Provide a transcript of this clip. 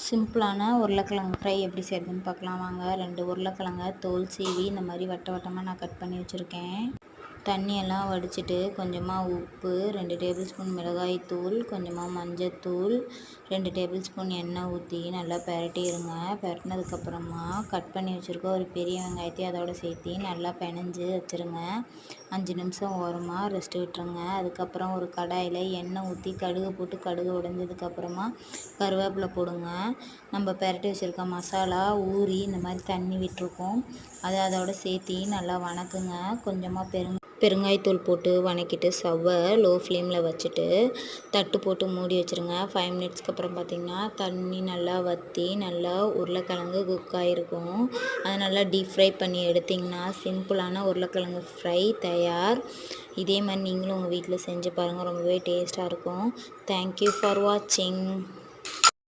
சிம்பிளான உருளைக்கிழங்கு ஃப்ரை எப்படி செய்கிறதுன்னு பார்க்கலாம் வாங்க. 2 உருளைக்கிழங்க தோல் சீவி இந்த மாதிரி வட்ட வட்டமாக நான் கட் பண்ணி வச்சுருக்கேன். தண்ணியெல்லாம் வடிச்சிட்டு கொஞ்சமாக உப்பு, 2 டேபிள் ஸ்பூன் மிளகாய்த்தூள், கொஞ்சமாக மஞ்சத்தூள், 2 டேபிள் ஸ்பூன் எண்ணெய் ஊற்றி நல்லா பெரட்டிடுங்க. பெரட்டினதுக்கப்புறமா கட் பண்ணி வச்சுருக்க ஒரு பெரிய வெங்காயத்தையும் அதோடு சேர்த்து நல்லா பெனஞ்சு வச்சுருங்க. 5 நிமிஷம் ஓரமாக ரெஸ்ட் விட்டுருங்க. அதுக்கப்புறம் ஒரு கடாயில் எண்ணெய் ஊற்றி கடுகு போட்டு கடுகு உடைஞ்சதுக்கப்புறமா கருவேப்பிலை போடுங்க. நம்ம பெரட்டி வச்சுருக்க மசாலா ஊறி இந்த மாதிரி தண்ணி விட்டுருக்கோம். அதோட சேர்த்து நல்லா வணக்குங்க. கொஞ்சமாக பெருங்காயத்தூள் போட்டு வணக்கிட்டு ஸ்டவ்வை லோ ஃப்ளேமில் வச்சுட்டு தட்டு போட்டு மூடி வச்சுருங்க. 5 மினிட்ஸ்க்கு அப்புறம் பார்த்திங்கன்னா தண்ணி நல்லா வற்றி நல்லா உருளைக்கிழங்கு குக் ஆகிருக்கும். அதை நல்லா டீப் ஃப்ரை பண்ணி எடுத்திங்கன்னா சிம்பிளான உருளைக்கிழங்கு ஃப்ரை தயார். இதே மாதிரி நீங்களும் உங்கள் வீட்டில் செஞ்சு பாருங்கள். ரொம்பவே டேஸ்ட்டாக இருக்கும். தேங்க்யூ ஃபார் வாட்சிங்.